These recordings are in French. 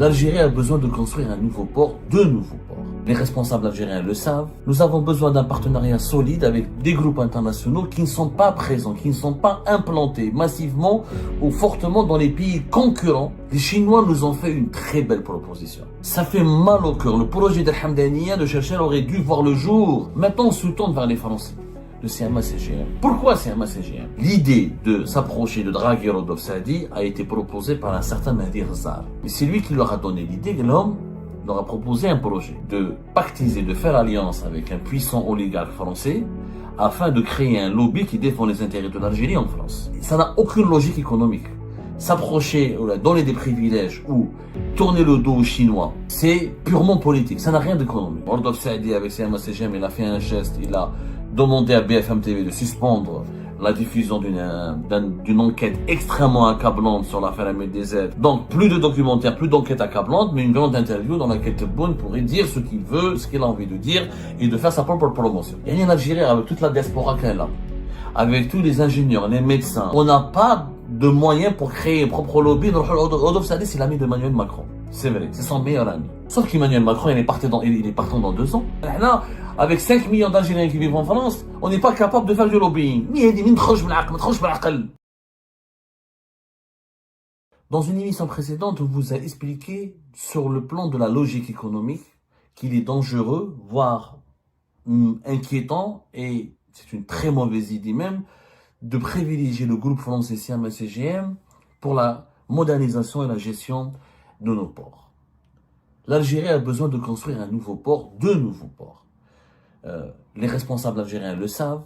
L'Algérie a besoin de construire un nouveau port, deux nouveaux ports. Les responsables algériens le savent. Nous avons besoin d'un partenariat solide avec des groupes internationaux qui ne sont pas présents, qui ne sont pas implantés massivement ou fortement dans les pays concurrents. Les Chinois nous ont fait une très belle proposition. Ça fait mal au cœur. Le projet d'Al Hamdaniya de Cherchel aurait dû voir le jour. Maintenant, on se tourne vers les Français. Le CMA-CGM. Pourquoi CMA-CGM? L'idée de s'approcher de draguer Rodolphe Saadi a été proposée par un certain Mahdi Ghazar. Et c'est lui qui leur a donné l'idée. L'homme leur a proposé un projet de pactiser, de faire alliance avec un puissant oligarque français afin de créer un lobby qui défend les intérêts de l'Algérie en France. Ça n'a aucune logique économique. S'approcher, donner des privilèges ou tourner le dos aux Chinois, c'est purement politique. Ça n'a rien d'économique. Rodolphe Saadi avec CMA-CGM, il a fait un geste, il a demandé à BFM TV de suspendre la diffusion d'une enquête extrêmement accablante sur l'affaire Ahmed Dezer. Donc, plus de documentaires, plus d'enquêtes accablantes, mais une grande interview dans laquel Tebboune pourrait dire ce qu'il veut, ce qu'il a envie de dire, et de faire sa propre promotion. Il y a une Algérie avec toute la diaspora qu'elle a, avec tous les ingénieurs, les médecins. On n'a pas de moyens pour créer un propre lobby. Rodolphe Saadi, c'est l'ami d'Emmanuel Macron. C'est vrai, c'est son meilleur ami. Sauf qu'Emmanuel Macron, il est partant dans 2 ans. Là, avec 5 millions d'Algériens qui vivent en France, on n'est pas capable de faire du lobbying. Dans une émission précédente, on vous a expliqué sur le plan de la logique économique qu'il est dangereux, voire inquiétant, et c'est une très mauvaise idée même, de privilégier le groupe français CMA-CGM pour la modernisation et la gestion de nos ports. L'Algérie a besoin de construire un nouveau port, deux nouveaux ports. Les responsables algériens le savent.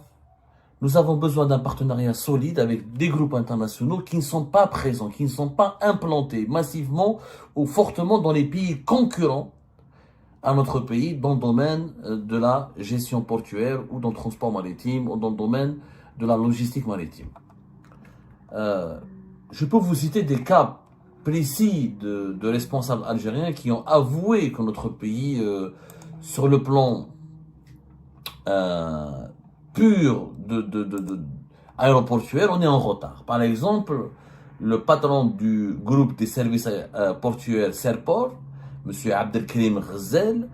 Nous avons besoin d'un partenariat solide avec des groupes internationaux qui ne sont pas présents, qui ne sont pas implantés massivement ou fortement dans les pays concurrents à notre pays dans le domaine de la gestion portuaire ou dans le transport maritime ou dans le domaine de la logistique maritime. Je peux vous citer des cas précis de responsables algériens qui ont avoué que notre pays, sur le plan pur aéroportuaire, on est en retard. Par exemple, le patron du groupe des services portuaires Serport, M. Abdelkrim Ghzel,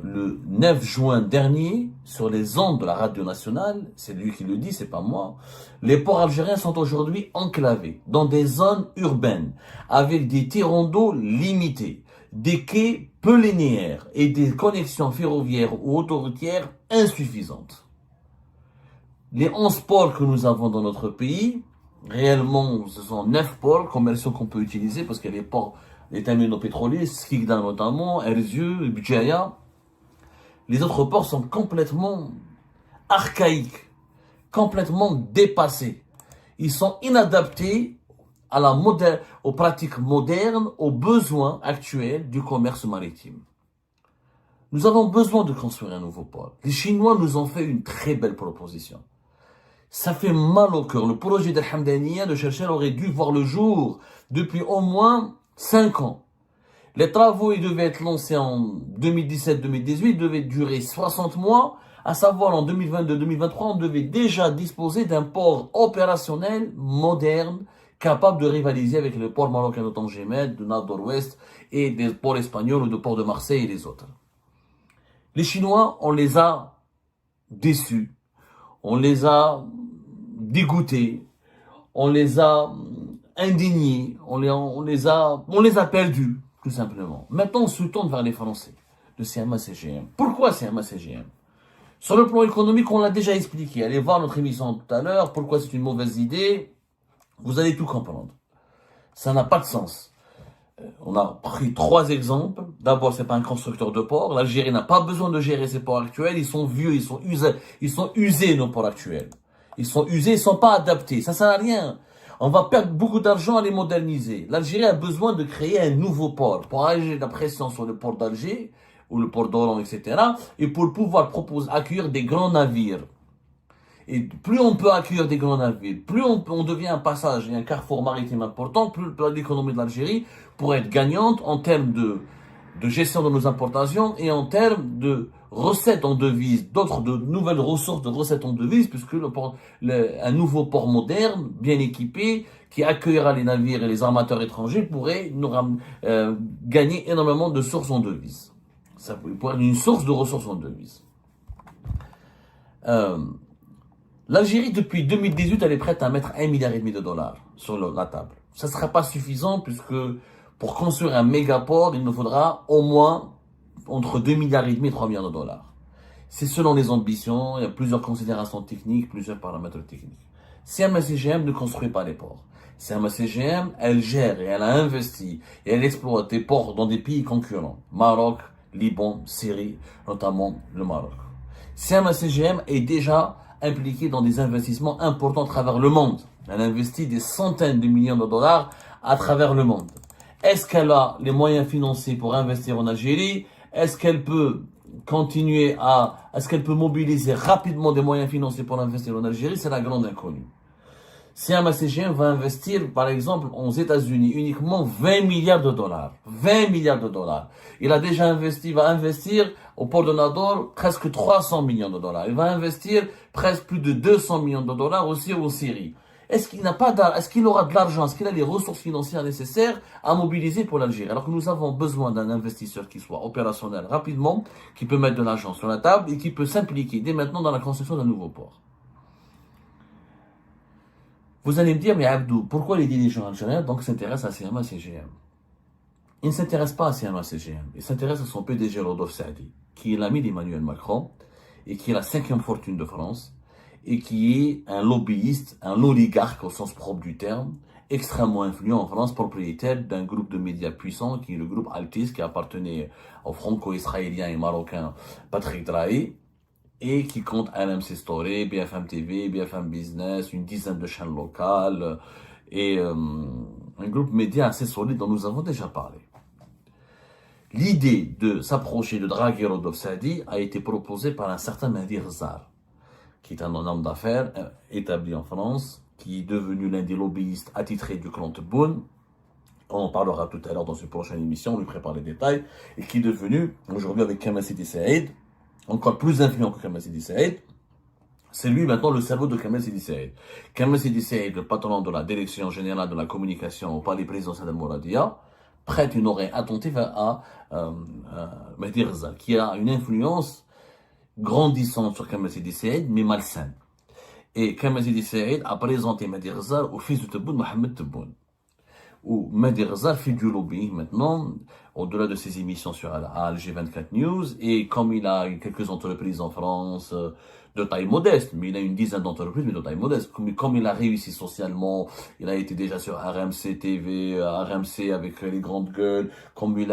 le 9 juin dernier, sur les ondes de la radio nationale, c'est lui qui le dit, c'est pas moi, les ports algériens sont aujourd'hui enclavés dans des zones urbaines, avec des tirants d'eau limités, des quais peu linéaires et des connexions ferroviaires ou autoroutières insuffisantes. Les 11 ports que nous avons dans notre pays, réellement, ce sont 9 ports commerciaux qu'on peut utiliser parce qu'il y a les ports, les terminaux pétroliers, Skikda notamment, Erzurum, Bjaya. Les autres ports sont complètement archaïques, complètement dépassés. Ils sont inadaptés aux pratiques modernes, aux besoins actuels du commerce maritime. Nous avons besoin de construire un nouveau port. Les Chinois nous ont fait une très belle proposition. Ça fait mal au cœur. Le projet d'Al Hamdaniya de Cherchel aurait dû voir le jour depuis au moins 5 ans. Les travaux, ils devaient être lancés en 2017-2018, devaient durer 60 mois, à savoir en 2022-2023, on devait déjà disposer d'un port opérationnel, moderne, capable de rivaliser avec les ports marocains de Tangimed, de Nord-Ouest et des ports espagnols ou de ports de Marseille et les autres. Les Chinois, on les a déçus, on les a dégoûtés, on les a indignés, on les a perdus, tout simplement. Maintenant, on se tourne vers les Français, le CMA-CGM. Pourquoi CMA-CGM? Sur le plan économique, on l'a déjà expliqué. Allez voir notre émission tout à l'heure, pourquoi c'est une mauvaise idée. Vous allez tout comprendre. Ça n'a pas de sens. On a pris 3 exemples. D'abord, c'est pas un constructeur de ports. L'Algérie n'a pas besoin de gérer ses ports actuels. Ils sont vieux, ils sont usés, nos ports actuels. Ils sont usés, ils sont pas adaptés. Ça sert à rien. On va perdre beaucoup d'argent à les moderniser. L'Algérie a besoin de créer un nouveau port pour alléger la pression sur le port d'Alger ou le port d'Oran, etc. Et pour pouvoir accueillir des grands navires. Et plus on peut accueillir des grands navires, plus on devient un passage et un carrefour maritime important, plus l'économie de l'Algérie pourrait être gagnante en termes de gestion de nos importations et en termes de recettes en devises, de nouvelles ressources de recettes en devises, puisque un nouveau port moderne, bien équipé, qui accueillera les navires et les armateurs étrangers, pourrait gagner énormément de sources en devises. Ça pourrait être une source de ressources en devises. L'Algérie, depuis 2018, elle est prête à mettre 1,5 milliard de dollars sur la table. Ça ne sera pas suffisant, puisque pour construire un mégaport, il nous faudra au moins entre 2,5 milliards et 3 milliards de dollars. C'est selon les ambitions, il y a plusieurs considérations techniques, plusieurs paramètres techniques. Siam CGM ne construit pas les ports. Siam CGM, elle gère et elle a investi et elle exploite des ports dans des pays concurrents. Maroc, Liban, Syrie, notamment le Maroc. Siam CGM est déjà impliquée dans des investissements importants à travers le monde. Elle investit des centaines de millions de dollars à travers le monde. Est-ce qu'elle a les moyens financiers pour investir en Algérie? Est-ce qu'elle peut est-ce qu'elle peut mobiliser rapidement des moyens financiers pour investir en Algérie? C'est la grande inconnue. Siam CGM va investir, par exemple, aux États-Unis, uniquement 20 milliards de dollars. 20 milliards de dollars. Il a déjà va investir au port de Nador presque 300 millions de dollars. Il va investir presque plus de 200 millions de dollars aussi en Syrie. Est-ce qu'il aura de l'argent? Est-ce qu'il a les ressources financières nécessaires à mobiliser pour l'Algérie? Alors que nous avons besoin d'un investisseur qui soit opérationnel rapidement, qui peut mettre de l'argent sur la table et qui peut s'impliquer dès maintenant dans la construction d'un nouveau port. Vous allez me dire, mais Abdou, pourquoi les dirigeants algériens s'intéressent à Siam CGM? Ils ne s'intéressent pas à Siam CGM. Ils s'intéressent à son PDG Rodolphe Saadi, qui est l'ami d'Emmanuel Macron et qui est la 5e fortune de France et qui est un lobbyiste, un oligarque au sens propre du terme, extrêmement influent en France, propriétaire d'un groupe de médias puissant qui est le groupe Altis, qui appartenait au franco-israélien et marocain Patrick Drahi, et qui compte LMC Story, BFM TV, BFM Business, une dizaine de chaînes locales, et un groupe média assez solide dont nous avons déjà parlé. L'idée de s'approcher de draguer Rodolphe Saadi a été proposée par un certain Mehdi Ghzar, qui est un homme d'affaires établi en France, qui est devenu l'un des lobbyistes attitrés du clan Tebboune. On en parlera tout à l'heure dans une prochaine émission, on lui prépare les détails, et qui est devenu, aujourd'hui avec Kamal Sidi Saïd, encore plus influent que Kamal Sidi Saïd. C'est lui maintenant le cerveau de Kamal Sidi Saïd. Kamal Sidi Saïd, le patron de la direction générale de la communication au palais présidentiel de Mouradia, prête une oreille attentive à Mehdi Ghzal, qui a une influence grandissante sur Kamal Sidi Saïd, mais malsaine. Et Kamal Sidi Saïd a présenté Mehdi Ghzal au fils de Tebboune, Mohamed Tebboune, où Mehdi Ghzal fait du lobbying maintenant, au-delà de ses émissions sur Alger 24 News, et comme il a quelques entreprises en France de taille modeste, mais il a une dizaine d'entreprises, mais de taille modeste, comme il a réussi socialement, il a été déjà sur RMC TV, RMC avec les grandes gueules, comme il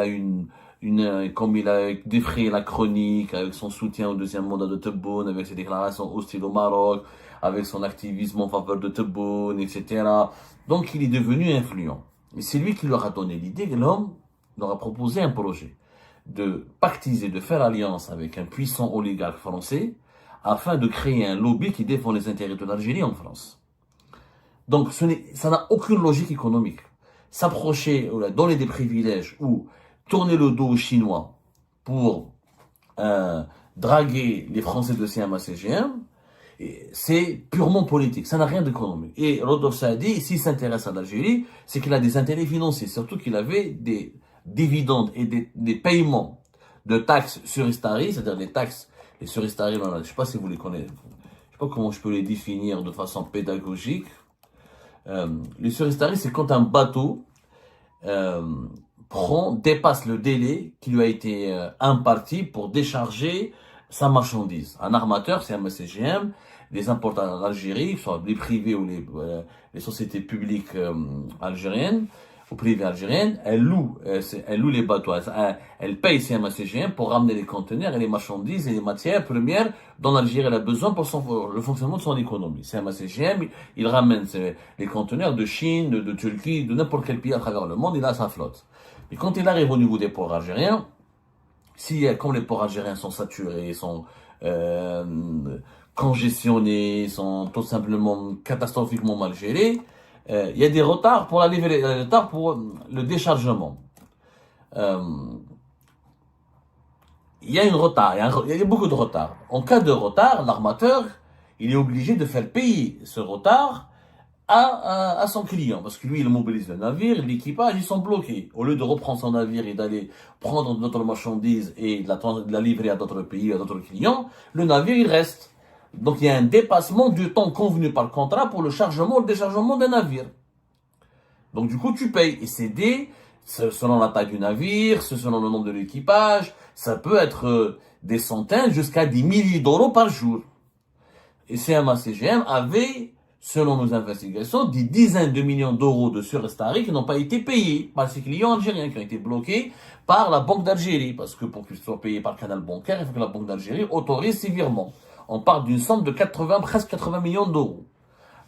a défrayé la chronique avec son soutien au deuxième mandat de Tebboune, avec ses déclarations hostiles au Maroc, avec son activisme en faveur de Tebboune, etc. Donc il est devenu influent. Et c'est lui qui leur a donné l'idée, que l'homme leur a proposé un projet de pactiser, de faire alliance avec un puissant oligarque français afin de créer un lobby qui défend les intérêts de l'Algérie en France. Donc ça n'a aucune logique économique. S'approcher, donner des privilèges ou tourner le dos aux Chinois pour draguer les Français de Siam CGM, c'est purement politique, ça n'a rien d'économique. Et Rodolphe Saadi, s'il s'intéresse à l'Algérie, c'est qu'il a des intérêts financiers, surtout qu'il avait des dividendes et des paiements de taxes sur Istari, c'est-à-dire des taxes, les sur Istari, je ne sais pas si vous les connaissez, je ne sais pas comment je peux les définir de façon pédagogique. Les sur Istari, c'est quand un bateau dépasse le délai qui lui a été imparti pour décharger sa marchandise. Un armateur, c'est un CGM, les importateurs en Algérie, soit les privés ou les sociétés publiques algériennes, ou privées algériennes, elles louent les bateaux, elles payent CMA-CGM pour ramener les conteneurs et les marchandises et les matières premières dont l'Algérie a besoin pour le fonctionnement de son économie. CMA-CGM, il ramène les conteneurs de Chine, de Turquie, de n'importe quel pays à travers le monde, il a sa flotte. Et quand il arrive au niveau des ports algériens, comme les ports algériens sont saturés, sont congestionnés, sont tout simplement catastrophiquement mal gérés, il y a des retards pour le déchargement. il y a il y a beaucoup de retard. En cas de retard, l'armateur, il est obligé de faire payer ce retard à son client, parce que lui, il mobilise le navire, l'équipage, ils sont bloqués. Au lieu de reprendre son navire et d'aller prendre d'autres marchandises et de la livrer à d'autres pays, à d'autres clients, le navire, il reste. Donc, il y a un dépassement du temps convenu par le contrat pour le chargement ou le déchargement d'un navire. Donc, du coup, tu payes. Et c'est selon la taille du navire, selon le nombre de l'équipage, ça peut être des centaines jusqu'à des milliers d'euros par jour. Et CMA-CGM avait, selon nos investigations, des dizaines de millions d'euros de surestaries qui n'ont pas été payés par ces clients algériens, qui ont été bloqués par la Banque d'Algérie. Parce que pour qu'ils soient payés par le canal bancaire, il faut que la Banque d'Algérie autorise ces virements. On parle d'une somme de presque 80 millions d'euros.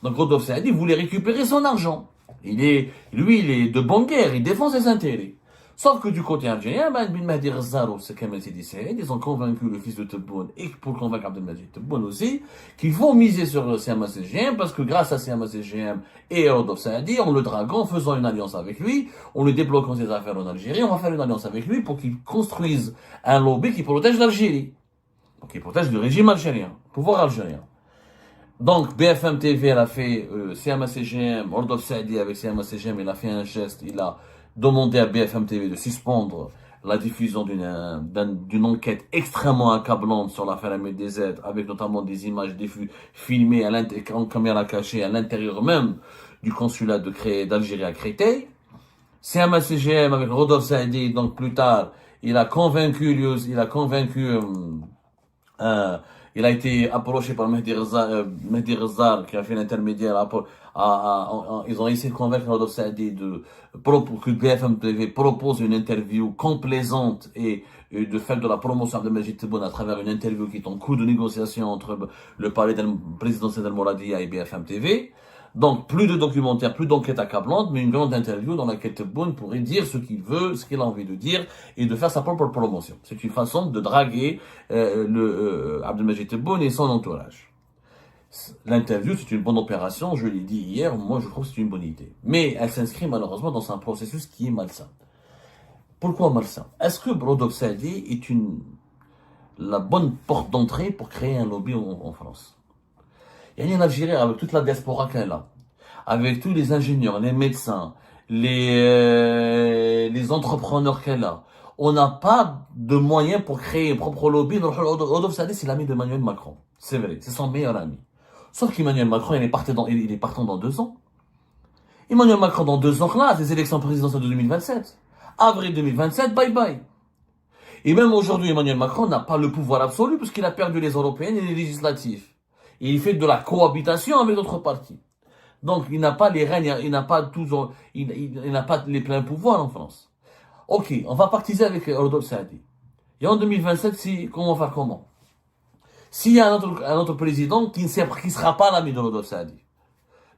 Donc Rodolphe Saadi voulait récupérer son argent. Lui, il est de bonne guerre, il défend ses intérêts. Sauf que du côté algérien, Ben Mahdi Ghazaro, c'est Kamel Sidi Saïd, ils ont convaincu le fils de Tebboune, et pour convaincre Abdelmajid Tebboune aussi, qu'il faut miser sur le CMA-CGM, parce que grâce à CMA-CGM et Rodolphe Saadi, en le draguant, en faisant une alliance avec lui, on lui débloquant ses affaires en Algérie, on va faire une alliance avec lui pour qu'il construise un lobby qui protège l'Algérie. Donc il protège le régime algérien, le pouvoir algérien. Donc BFM TV, elle a fait CMA-CGM, Rodolphe Saadi avec CMA-CGM, il a fait un geste, il a demandé à BFM TV de suspendre la diffusion d'une enquête extrêmement accablante sur l'affaire MDZ, avec notamment des images filmées en caméra cachée à l'intérieur même du consulat d'Algérie à Créteil. CMA-CGM avec Rodolphe Saadi, donc plus tard, il a été approché par Mehdi Ghazal, qui a fait l'intermédiaire. Ils ont essayé de convaincre Rodolphe Saadi que BFM TV propose une interview complaisante et de faire de la promotion de Majid Tebboune à travers une interview qui est en cours de négociation entre le palais présidentiel d'El Mouradia et BFM TV. Donc, plus de documentaires, plus d'enquêtes accablantes, mais une grande interview dans laquelle Tebboune pourrait dire ce qu'il veut, ce qu'il a envie de dire, et de faire sa propre promotion. C'est une façon de draguer Abdelmajid Tebboune et son entourage. L'interview, c'est une bonne opération, je l'ai dit hier, moi je trouve que c'est une bonne idée. Mais elle s'inscrit malheureusement dans un processus qui est malsain. Pourquoi malsain? Est-ce que Rodolphe Saadi est la bonne porte d'entrée pour créer un lobby en France? Il y a une Algérie avec toute la diaspora qu'elle a, avec tous les ingénieurs, les médecins, les entrepreneurs qu'elle a. On n'a pas de moyens pour créer un propre lobby. Rodolphe Saadi, c'est l'ami d'Emmanuel Macron. C'est vrai, c'est son meilleur ami. Sauf qu'Emmanuel Macron, il est partant dans 2 ans. Emmanuel Macron, dans 2 ans, là, des élections présidentielles de 2027. Avril 2027, bye bye. Et même aujourd'hui, Emmanuel Macron n'a pas le pouvoir absolu puisqu'il a perdu les européennes et les législatives. Et il fait de la cohabitation avec d'autres partis. Donc, il n'a pas les règnes, il n'a pas les pleins pouvoirs en France. Ok, on va partiser avec Rodolphe Saadi. Et en 2027, comment faire comment? S'il y a un autre président qui ne sera pas l'ami de Rodolphe Saadi.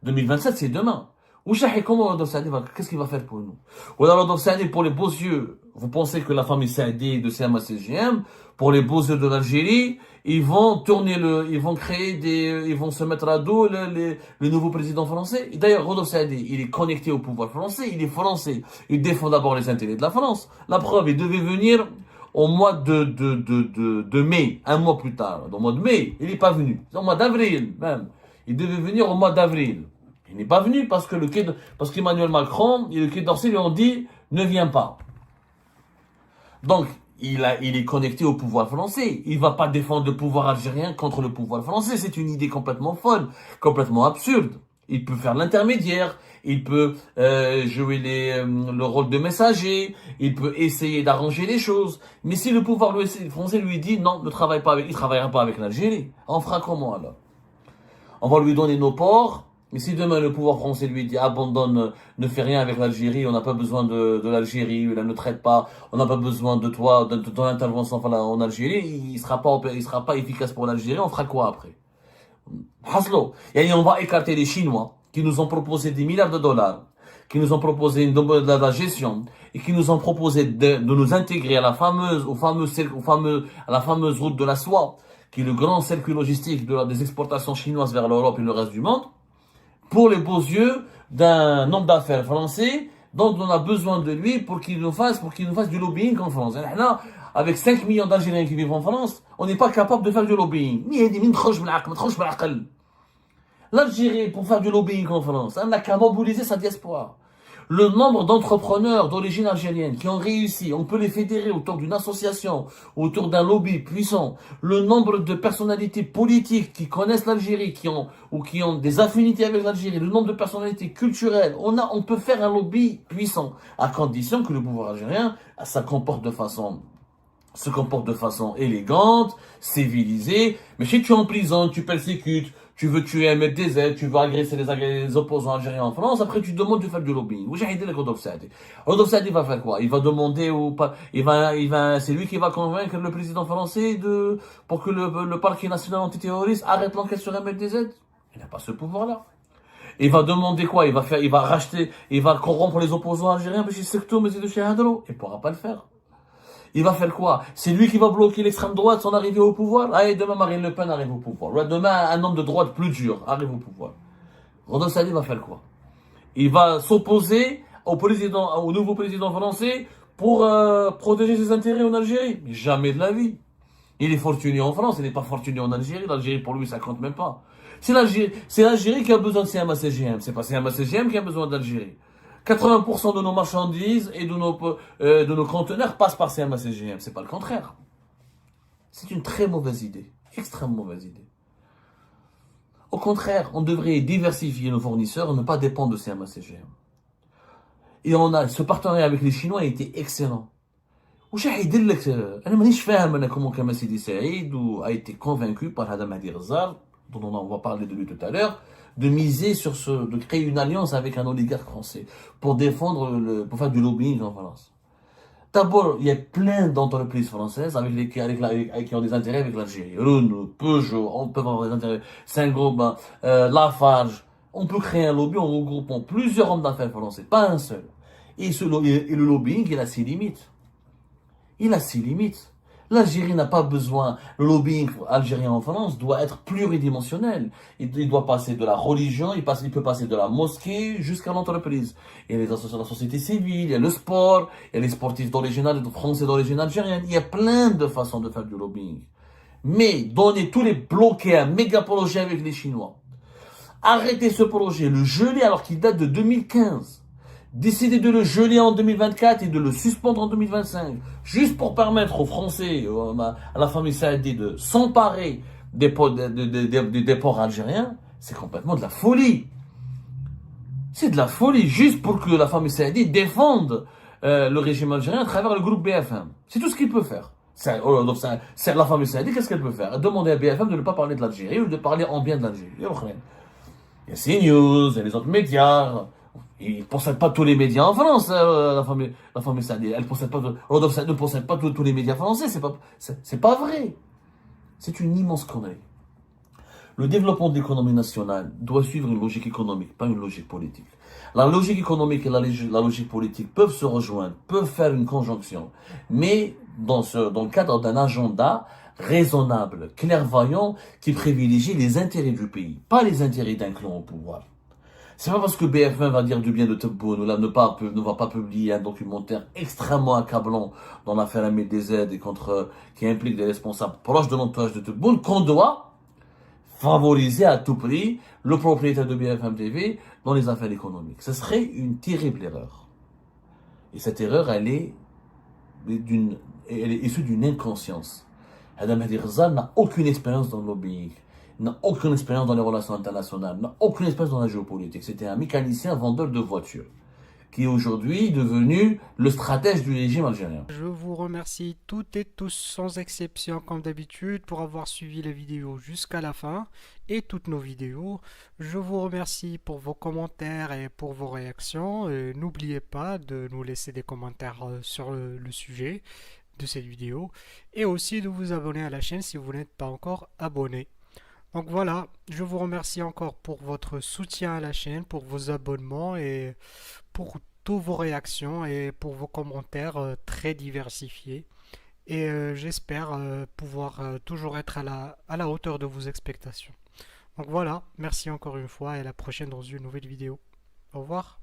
2027, c'est demain. Comment Rodolphe Saadi qu'est-ce qu'il va faire pour nous? Ou alors Rodolphe Saadi, pour les beaux yeux, vous pensez que la famille Saadi de CMA-CGM, pour les beaux yeux de l'Algérie, ils vont se mettre à dos le nouveau président français. Et d'ailleurs, Rodolphe Saadi, il est connecté au pouvoir français, il est français. Il défend d'abord les intérêts de la France. La preuve, il devait venir au mois de mai, un mois plus tard. Au mois de mai, il n'est pas venu. C'est au mois d'avril, même. Il devait venir au mois d'avril. Il n'est pas venu parce qu'Emmanuel Macron et le Quai d'Orsay lui ont dit ne viens pas. Donc, il est connecté au pouvoir français. Il ne va pas défendre le pouvoir algérien contre le pouvoir français. C'est une idée complètement folle, complètement absurde. Il peut faire l'intermédiaire, il peut jouer le rôle de messager, il peut essayer d'arranger les choses. Mais si le pouvoir français lui dit non, il ne travaillera pas avec l'Algérie, on fera comment alors? On va lui donner nos ports. Mais si demain le pouvoir français lui dit abandonne, ne fais rien avec l'Algérie, on n'a pas besoin de l'Algérie, ne traite pas, on n'a pas besoin de toi, de ton intervention en Algérie, il sera pas efficace pour l'Algérie, on fera quoi après? Haslo. Et on va écarter les Chinois qui nous ont proposé des milliards de dollars, qui nous ont proposé de la gestion et qui nous ont proposé de nous intégrer à la fameuse route de la soie, qui est le grand circuit logistique des exportations chinoises vers l'Europe et le reste du monde. Pour les beaux yeux d'un homme d'affaires français, Donc on a besoin de lui pour qu'il nous fasse du lobbying en France. Et là, avec 5 millions d'Algériens qui vivent en France, on n'est pas capable de faire du lobbying. L'Algérie, pour faire du lobbying en France, elle n'a qu'à mobiliser sa diaspora. Le nombre d'entrepreneurs d'origine algérienne qui ont réussi, on peut les fédérer autour d'une association, autour d'un lobby puissant. Le nombre de personnalités politiques qui connaissent l'Algérie, qui ont des affinités avec l'Algérie, le nombre de personnalités culturelles, on peut faire un lobby puissant, à condition que le pouvoir algérien se comporte de façon élégante, civilisée. Mais si tu emprisonnes, tu persécutes, tu veux tuer un MDZ, tu veux agresser les opposants algériens en France, après tu demandes de faire du lobbying. Rodolphe Saadi va faire quoi? Il va demander c'est lui qui va convaincre le président français pour que le parquet national antiterroriste arrête l'enquête sur MDZ. Il n'a pas ce pouvoir-là. Il va demander quoi? Il va corrompre les opposants algériens, mais c'est tout, mais c'est de chez Hadro. Il pourra pas le faire. Il va faire quoi? C'est lui qui va bloquer l'extrême droite son arrivée au pouvoir? Allez, demain Marine Le Pen arrive au pouvoir. Demain, un homme de droite plus dur arrive au pouvoir. Rodolphe Saadi va faire quoi? Il va s'opposer au nouveau président français pour protéger ses intérêts en Algérie. Mais jamais de la vie. Il est fortuné en France, il n'est pas fortuné en Algérie. L'Algérie, pour lui, ça compte même pas. C'est l'Algérie qui a besoin de CMA-CGM. C'est pas CMA-CGM qui a besoin d'Algérie. 80% de nos marchandises et de nos conteneurs passent par CMA-CGM. C'est pas le contraire. C'est une très mauvaise idée. Extrêmement mauvaise idée. Au contraire, on devrait diversifier nos fournisseurs et ne pas dépendre de CMA-CGM. Et ce partenariat avec les Chinois a été excellent. وش حيدير لك انا مانيش فاهم انا comment كما سيدي سعيد a été convaincu par Hadam Mahdi Ghazal, dont on va parler de lui tout à l'heure, de créer une alliance avec un oligarque français pour faire du lobbying en France. D'abord, il y a plein d'entreprises françaises qui ont des intérêts avec l'Algérie. Renault, Peugeot, on peut avoir des intérêts. Saint-Gobain, Lafarge. On peut créer un lobby en regroupant plusieurs hommes d'affaires français, pas un seul. Et le lobbying, il a ses limites. Il a ses limites. L'Algérie n'a pas besoin. Le lobbying algérien en France doit être pluridimensionnel. Il doit passer de la religion, il peut passer de la mosquée jusqu'à l'entreprise. Il y a les associations de la société civile, il y a le sport, il y a les sportifs français d'origine algérienne. Il y a plein de façons de faire du lobbying. Mais donner tous les bloqués à un méga projet avec les Chinois. Arrêter ce projet, le geler alors qu'il date de 2015. Décider de le geler en 2024 et de le suspendre en 2025, juste pour permettre aux Français, à la famille Saadi de s'emparer des ports algériens, c'est complètement de la folie. C'est de la folie, juste pour que la famille Saadi défende le régime algérien à travers le groupe BFM. C'est tout ce qu'il peut faire. C'est la famille Saadi, qu'est-ce qu'elle peut faire? Demander à BFM de ne pas parler de l'Algérie ou de parler en bien de l'Algérie. Il y a CNews, il y a les autres médias. Ils ne possèdent pas tous les médias en France, la famille Saadi. Rodolphe Saadi ne possède pas tous les médias français. C'est pas vrai. C'est une immense connerie. Le développement de l'économie nationale doit suivre une logique économique, pas une logique politique. La logique économique et la logique politique peuvent se rejoindre, peuvent faire une conjonction, mais dans le cadre d'un agenda raisonnable, clairvoyant, qui privilégie les intérêts du pays, pas les intérêts d'un clan au pouvoir. C'est pas parce que BFM va dire du bien de Tebboune ou là ne va pas publier un documentaire extrêmement accablant dans l'affaire MDZ qui implique des responsables proches de l'entourage de Tebboune qu'on doit favoriser à tout prix le propriétaire de BFM TV dans les affaires économiques. Ce serait une terrible erreur. Et cette erreur, elle est issue d'une inconscience. Hadam Mahdi Ghazal n'a aucune expérience dans le lobbying, n'a aucune expérience dans les relations internationales, n'a aucune expérience dans la géopolitique. C'était un mécanicien vendeur de voitures, qui est aujourd'hui devenu le stratège du régime algérien. Je vous remercie toutes et tous sans exception comme d'habitude pour avoir suivi la vidéo jusqu'à la fin et toutes nos vidéos. Je vous remercie pour vos commentaires et pour vos réactions. N'oubliez pas de nous laisser des commentaires sur le sujet de cette vidéo et aussi de vous abonner à la chaîne si vous n'êtes pas encore abonné. Donc voilà, je vous remercie encore pour votre soutien à la chaîne, pour vos abonnements et pour toutes vos réactions et pour vos commentaires très diversifiés. Et j'espère pouvoir toujours être à la hauteur de vos expectations. Donc voilà, merci encore une fois et à la prochaine dans une nouvelle vidéo. Au revoir.